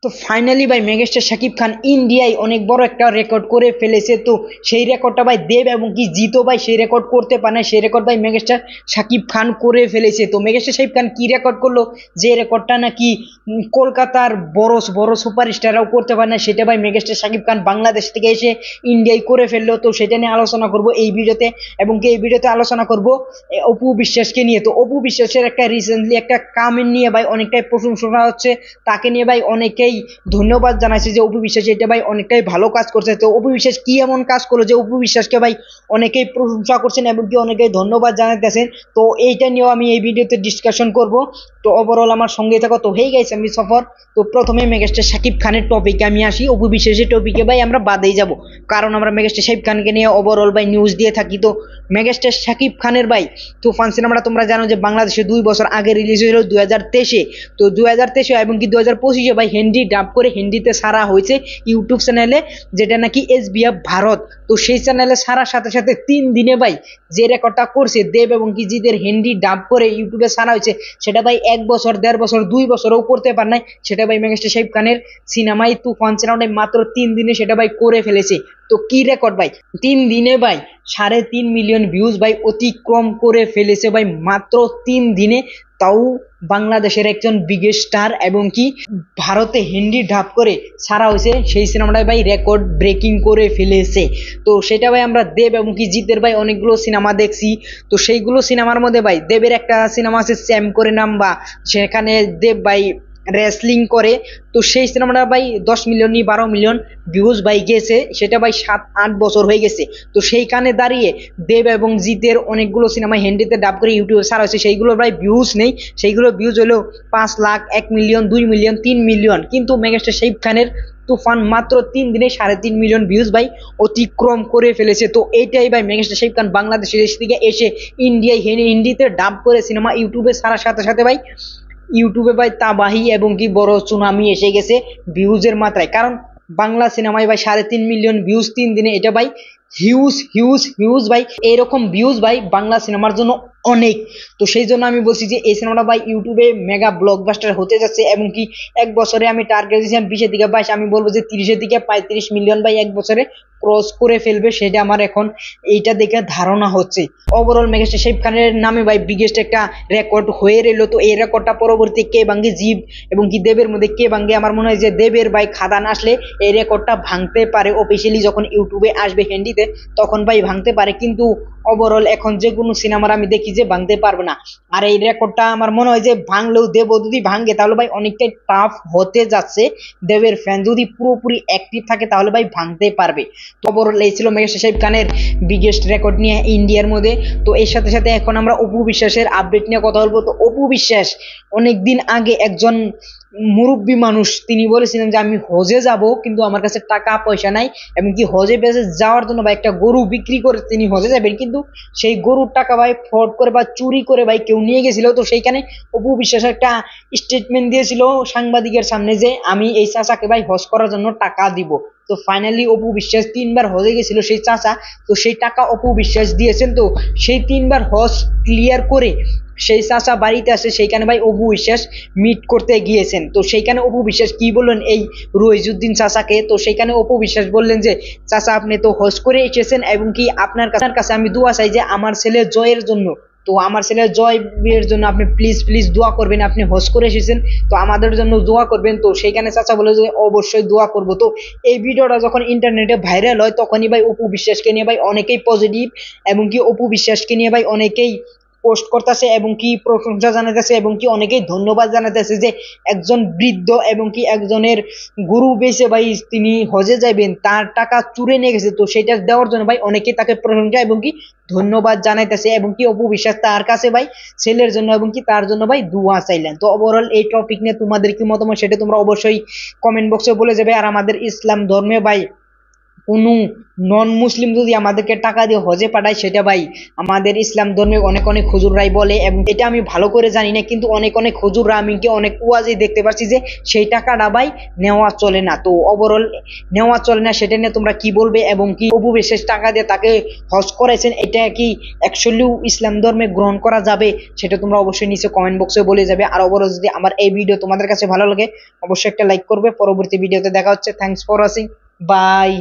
তো ফাইনালি ভাই মেগাস্টার শাকিব খান ইন্ডিয়ায় অনেক বড় একটা রেকর্ড করে ফেলেছে। তো সেই রেকর্ডটা ভাই দেব এবং কি জিতো ভাই সেই রেকর্ড করতে পারে না, সেই রেকর্ড ভাই মেগাস্টার শাকিব খান করে ফেলেছে। তো মেগাস্টার শাকিব খান কি রেকর্ড করলো, যে রেকর্ডটা নাকি কলকাতার বড় বড় সুপারস্টাররাও করতে পারে না, সেটা ভাই মেগাস্টার শাকিব খান বাংলাদেশ থেকে এসে ইন্ডিয়ায় করে ফেললো। তো সেটা নিয়ে আলোচনা করব এই ভিডিওতে, এবং কি এই ভিডিওতে আলোচনা করব অপু বিশ্বাসকে নিয়ে। তো অপু বিশ্বাসের একটা রিসেন্টলি একটা কামেন্ট নিয়ে ভাই অনেকটাই প্রশংসা হচ্ছে, তাকে নিয়ে ভাই অনেকেই ধন্যবাদ জানাইছে যে অপু বিশ্বাস এটা ভাই অনেকটাই ভালো কাজ করছে। তো অপু বিশ্বাস কি এমন কাজ করলো যে অপু বিশ্বাসকে ভাই অনেকেই প্রশংসা করছেন এবং কি অনেকেই ধন্যবাদ জানাইতেছেন। তো এইটা নিয়েও আমি এই ভিডিওতে ডিসকাশন করব। তো ওভারঅল আমার সঙ্গে থাকো। তো হেই গাইস, আমি সফর। তো প্রথমে মেগাস্টার শাকিব খানের টপিকে আমি আসি, অপু বিশ্বাসের টপিকে ভাই আমরা বাদেই যাব, কারণ আমরা মেগাস্টার শাকিব খানকে নিয়ে ওভারঅল ভাই নিউজ দিয়ে থাকি। তো মেগাস্টার শাকিব খানের ভাই তুফান সিনেমাটা তোমরা জানো যে বাংলাদেশে 2 বছর আগে রিলিজ হয়েছিল 2023-এ। তো 2023 এবং কি 2025-এ ভাই হিন্দি ডাব করে হিন্দিতে সারা হয়েছে ইউটিউব চ্যানেলে, যেটা নাকি SBF ভারত। তো সেই চ্যানেলে সারার সাথে সাথে 3 দিনে ভাই যে রেকর্ডটা করছে দেব এবং কি জিদের হিন্দি ডাব করে ইউটিউবে সারা হয়েছে, সেটা ভাই 1 বছর 1.5 বছর 2 বছরও করতে পার নাই। সেটা ভাই মেগাস্টার শাকিব খানের সিনেমায় তুফান সিনেমাটাই মাত্র 3 দিনে সেটা ভাই করে ফেলেছে। তো কি রেকর্ড ভাই, 3 দিনে ভাই 3.5 মিলিয়ন ভিউজ ভাই অতিক্রম করে ফেলেছে ভাই মাত্র 3 দিনে। তাও বাংলাদেশের একজন বিগেস্ট স্টার এবং কি ভারতে হিন্দি ডাব করে ছাড়া হয়েছে সেই সিনেমাটাই ভাই রেকর্ড ব্রেকিং করে ফেলেছে। তো সেটা ভাই আমরা দেব এবং কি জিতের ভাই অনেকগুলো সিনেমা দেখছি। তো সেইগুলো সিনেমার মধ্যে ভাই দেবের একটা সিনেমা আছে স্যাম করে নাম, বা সেখানে দেব ভাই রেসলিং করে। তো সেই সিনেমাটা ভাই 10 মিলিয়ন 12 মিলিয়ন ভিউজ ভাই গেছে, সেটা ভাই 7-8 বছর হয়ে গেছে। তো সেইখানে দাঁড়িয়ে দেব এবং জিতের অনেকগুলো সিনেমা হিন্দিতে ডাব করে ইউটিউবে ছাড়া হয়েছে, সেইগুলোর ভাই ভিউজ নেই। সেইগুলো ভিউজ হলো 5 লাখ, 1 মিলিয়ন, 2 মিলিয়ন, 3 মিলিয়ন। কিন্তু মেগাস্টার শাকিব খানের তুফান মাত্র 3 দিনে 3.5 মিলিয়ন ভিউজ ভাই অতিক্রম করে ফেলেছে। তো এইটাই ভাই মেগাস্টার শাকিব খান বাংলাদেশের থেকে এসে ইন্ডিয়ায় হিন্দিতে ডাব করে সিনেমা ইউটিউবে ছাড়ার সাথে সাথে ভাই ইউটিউবে ভাই তাবাহি এবং কি বড় সুনামি এসে গেছে ভিউজের মাত্রায়। কারণ বাংলা সিনেমায় ভাই 3.5 মিলিয়ন ভিউজ 3 দিনে, এটা ভাই হিউজ হিউজ হিউজ ভাই। এরকম ভিউজ ভাই বাংলা সিনেমার জন্য অনেক। তো সেই জন্য আমি বলছি যে এই সিনেমাটা ভাই ইউটিউবে মেগা ব্লকবাস্টার হতে যাচ্ছে, এবং কি 1 বছরে আমি টার্গেট দিয়েছিলাম 20-এর দিকে, ভাই আমি বলবো যে 30-এর দিকে 35 মিলিয়ন ভাই 1 বছরে ক্রস করে ফেলবে, সেটা আমার এখন এইটা দেখে ধারণা হচ্ছে। ওভারঅল মেগাস্টার শাকিব খানের নামে ভাই বিগেস্ট একটা রেকর্ড হয়ে রইল। তো এই রেকর্ডটা পরবর্তী কে ভাঙ্গে, জীব এবং কি দেবের মধ্যে কে ভাঙ্গে? আমার মনে হয় যে দেবের ভাই খাদান আসলে এই রেকর্ডটা ভাঙতে পারে, অফিসিয়ালি যখন ইউটিউবে আসবে হিন্দিতে তখন ভাই ভাঙতে পারে। কিন্তু ওভারঅল এখন যে কোনো সিনেমার আমি দেখি যে ভাঙতে পারবে না। আর এই রেকর্ডটা আমার মনে হয় যে ভাঙলেও দেব যদি ভাঙে তাহলে ভাই অনেকটাই টাফ হতে যাচ্ছে। দেবের ফ্যান যদি পুরোপুরি অ্যাক্টিভ থাকে তাহলে ভাই ভাঙতে পারবে। তো ওভারঅল এই ছিল মেগাস্টার শাকিব খানের বিগেস্ট রেকর্ড নিয়ে ইন্ডিয়ার মধ্যে। তো এর সাথে সাথে এখন আমরা অপু বিশ্বাসের আপডেট নিয়ে কথা বলবো। তো অপু বিশ্বাস অনেকদিন আগে একজন মুরব্বী মানুষ তিনি বলেছিলেন যে আমি হজে যাব কিন্তু আমার কাছে টাকা পয়সা নাই, এমনকি হজে বেঁচে যাওয়ার জন্য ভাই একটা গরু বিক্রি করে তিনি হজে যাবেন, কিন্তু সেই গরুর টাকা ভাই ফ্রড করে বা চুরি করে ভাই কেউ নিয়ে গেছিল। তো সেইখানে অপু বিশ্বাস একটা স্টেটমেন্ট দিয়েছিল সাংবাদিকের সামনে যে আমি এই চাচাকে ভাই হজ করার জন্য টাকা দিব। তো ফাইনালি অপু বিশ্বাস 3বার হজে গেছিল সেই চাচা, তো সেই টাকা অপু বিশ্বাস দিয়েছেন। তো সেই 3বার হজ ক্লিয়ার করে সেই চাচা বাড়িতে আসে, সেইখানে ভাই অপু বিশ্বাস মিট করতে গিয়েছেন। তো সেইখানে অপু বিশ্বাস কি বললেন এই রইজুদ্দিন চাচাকে? তো সেইখানে অপু বিশ্বাস বললেন যে চাচা আপনি তো হজ করে এসেছেন এবং কি আপনার কাছে আমি দোয়া চাই যে আমার ছেলে জয়ের জন্য, তো আমার ছেলের জয় বিয়ের জন্য আপনি প্লিজ প্লিজ দোয়া করবেন, আপনি হজ করে এসেছেন তো আমাদের জন্য দোয়া করবেন। তো সেইখানে চাচা বলে যে অবশ্যই দোয়া করব। তো এই ভিডিওটা যখন ইন্টারনেটে ভাইরাল হয় তখনই ভাই অপু বিশ্বাসকে নিয়ে ভাই অনেকেই পজিটিভ এবং কি অপু বিশ্বাসকে নিয়ে ভাই অনেকেই পোস্ট করতেছে এবং কি প্রশংসা জানাতেছে এবং কি অনেকেই ধন্যবাদ জানাতেছে যে একজন বৃদ্ধ এবং কি একজনের গুরু বেঁচে ভাই তিনি হজে যাবেন, তার টাকা চুরে নিয়ে গেছে, তো সেটা দেওয়ার জন্য ভাই অনেকেই তাকে প্রশংসা এবং কি ধন্যবাদ জানাইতেছে। এবং কি অপু বিশ্বাস তার কাছে ভাই ছেলের জন্য এবং কি তার জন্য ভাই দোয়া চাইলেন। তো ওভারঅল এই টপিক নিয়ে তোমাদের কি মতামত সেটা তোমরা অবশ্যই কমেন্ট বক্সে বলে যাবে। আর আমাদের ইসলাম ধর্মে ভাই কোনো নন মুসলিম যদি আমাদেরকে টাকা দিয়ে হজে পাঠায়, সেটা ভাই আমাদের ইসলাম ধর্মে অনেক অনেক হুজুররাই বলে, এবং এটা আমি ভালো করে জানি না, কিন্তু অনেক অনেক হুজুররা আমি কি অনেক ওয়াজে দেখতে পাচ্ছি যে সেই টাকাটা ভাই নেওয়া চলে না। তো ওভারঅল নেওয়া চলে না, সেটা নিয়ে তোমরা কি বলবে? এবং কি অপু বিশ্বাস টাকা দিয়ে তাকে হজ করাইছেন, এটা কি অ্যাকচুয়ালি ইসলাম ধর্মে গ্রহণ করা যাবে? সেটা তোমরা অবশ্যই নিচে কমেন্ট বক্সে বলে যাবে। আর ওভারঅল যদি আমার এই ভিডিও তোমাদের কাছে ভালো লাগে, অবশ্যই একটা লাইক করবে। পরবর্তী ভিডিওতে দেখা হচ্ছে। Thanks for watching, by.